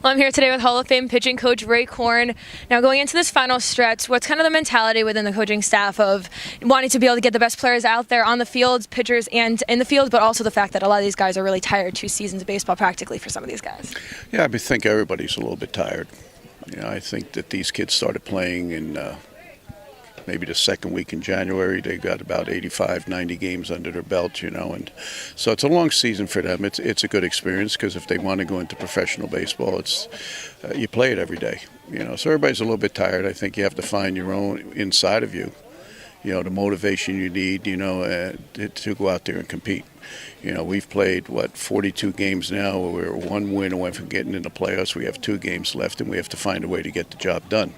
Well, I'm here today with Hall of Fame pitching coach Ray Korn. Now, going into this final stretch, what's kind of the mentality within the coaching staff of wanting to be able to get the best players out there on the field, pitchers and in the field, but also the fact that a lot of these guys are really tired, 2 seasons of baseball practically for some of these guys? Yeah, I think everybody's a little bit tired. I think that these kids started playing in maybe the second week in January. They got about 85, 90 games under their belt, and so it's a long season for them. It's a good experience because if they want to go into professional baseball, it's you play it every day, So everybody's a little bit tired. I think you have to find your own inside of you, the motivation you need, to go out there and compete. We've played, 42 games now. We're 1 win away from getting into playoffs. We have 2 games left, and we have to find a way to get the job done.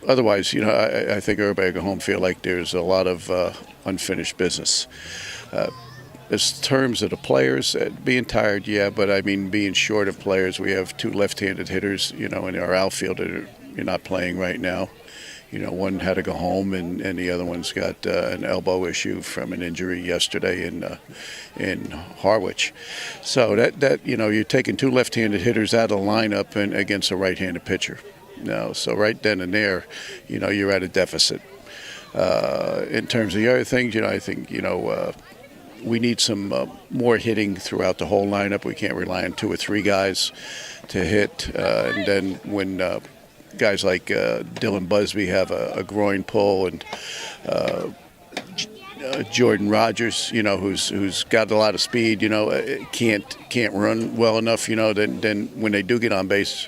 Otherwise, I think everybody go home feel like there's a lot of unfinished business. As terms of the players, being tired, yeah, but I mean being short of players. We have 2 left-handed hitters, in our outfield that are not playing right now. One had to go home, and the other one's got an elbow issue from an injury yesterday in Harwich. So that you're taking 2 left-handed hitters out of the lineup and against a right-handed pitcher. So right then and there, you're at a deficit. In terms of the other things, I think we need some more hitting throughout the whole lineup. We can't rely on 2 or 3 guys to hit, and then when guys like Dylan Busby have a groin pull, and Jordan Rogers, who's got a lot of speed, can't run well enough, then when they do get on base,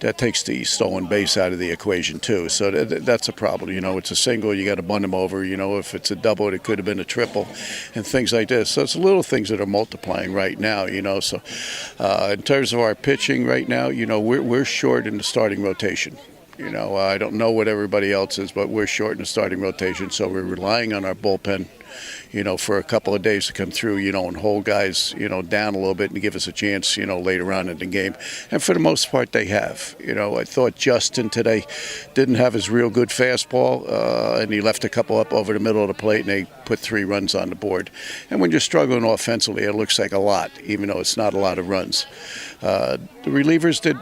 that takes the stolen base out of the equation too. So that's a problem. It's a single, you got to bunt them over. If it's a double, it could have been a triple, and things like this. So it's little things that are multiplying right now. So in terms of our pitching right now, we're short in the starting rotation. I don't know what everybody else is, but we're short in the starting rotation, so we're relying on our bullpen, for a couple of days to come through, and hold guys, down a little bit and give us a chance, later on in the game. And for the most part, they have. I thought Justin today didn't have his real good fastball, and he left a couple up over the middle of the plate, and they put 3 runs on the board. And when you're struggling offensively, it looks like a lot, even though it's not a lot of runs. The relievers did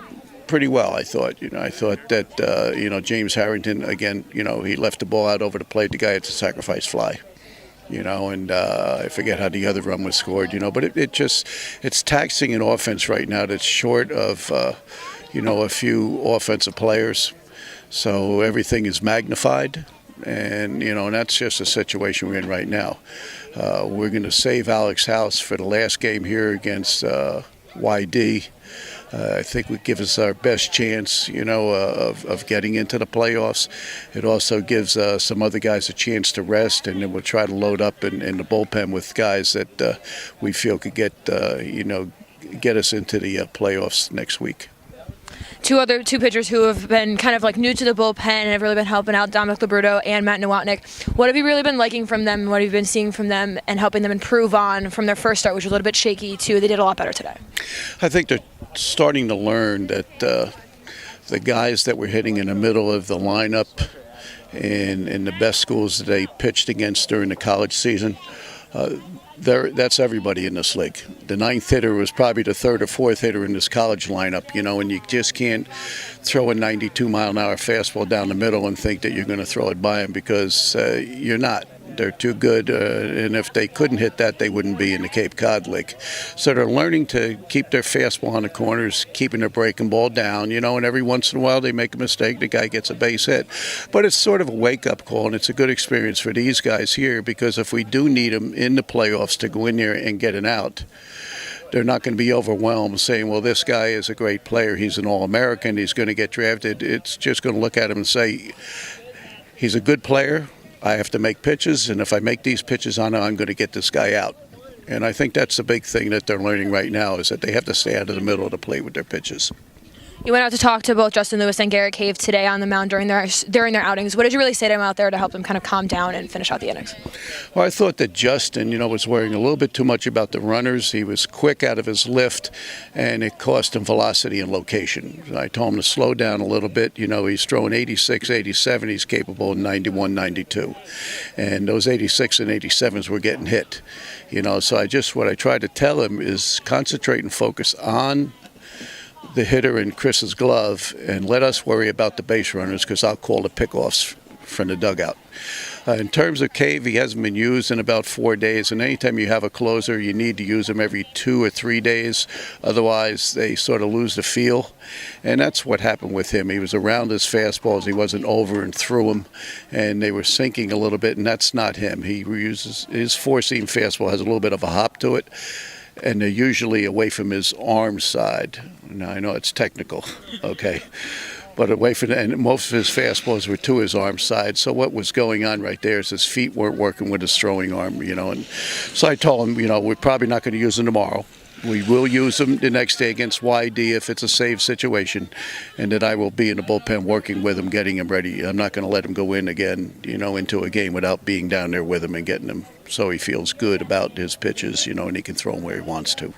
pretty well, I thought. I thought that, James Harrington, again, he left the ball out over the plate. The guy had to sacrifice fly, and I forget how the other run was scored, but it's taxing an offense right now that's short of, a few offensive players. So everything is magnified, and that's just the situation we're in right now. We're going to save Alex House for the last game here against YD. I think would give us our best chance, of getting into the playoffs. It also gives some other guys a chance to rest, and then we'll try to load up in the bullpen with guys that we feel could get us into the playoffs next week. Two pitchers who have been kind of like new to the bullpen and have really been helping out, Dominic Alberto and Matt Nowotnik. What have you really been liking from them? What have you been seeing from them and helping them improve on from their first start, which was a little bit shaky, to they did a lot better today? I think they're starting to learn that the guys that were hitting in the middle of the lineup in the best schools that they pitched against during the college season, that's everybody in this league. The 9th hitter was probably the 3rd or 4th hitter in this college lineup, and you just can't throw a 92-mile-an-hour fastball down the middle and think that you're going to throw it by him, because you're not. They're too good, and if they couldn't hit that, they wouldn't be in the Cape Cod League. So they're learning to keep their fastball on the corners, keeping their breaking ball down, and every once in a while they make a mistake, the guy gets a base hit. But it's sort of a wake-up call, and it's a good experience for these guys here, because if we do need them in the playoffs to go in there and get an out, they're not going to be overwhelmed saying, well, this guy is a great player, he's an All-American, he's going to get drafted. It's just going to look at him and say, he's a good player, I have to make pitches, and if I make these pitches on him, I'm going to get this guy out. And I think that's the big thing that they're learning right now, is that they have to stay out of the middle of the plate with their pitches. You went out to talk to both Justin Lewis and Garrett Cave today on the mound during their outings. What did you really say to them out there to help them kind of calm down and finish out the innings? Well, I thought that Justin, was worrying a little bit too much about the runners. He was quick out of his lift, and it cost him velocity and location. I told him to slow down a little bit. He's throwing 86, 87. He's capable of 91, 92. And those 86 and 87s were getting hit. So what I tried to tell him is concentrate and focus on the hitter in Chris's glove and let us worry about the base runners, because I'll call the pickoffs from the dugout. In terms of Cave, he hasn't been used in about 4 days, and anytime you have a closer, you need to use them every 2 or 3 days. Otherwise, they sort of lose the feel, and that's what happened with him. He was around his fastballs. He wasn't over and through them, and they were sinking a little bit, and that's not him. He uses his four-seam fastball, has a little bit of a hop to it, and they're usually away from his arm side. Now, I know it's technical, okay, but away from, and most of his fastballs were to his arm side. So what was going on right there is his feet weren't working with his throwing arm, and so I told him, we're probably not going to use him tomorrow. We will use him the next day against YD if it's a save situation, and that I will be in the bullpen working with him, getting him ready. I'm not going to let him go in again, into a game without being down there with him and getting him so he feels good about his pitches, and he can throw them where he wants to.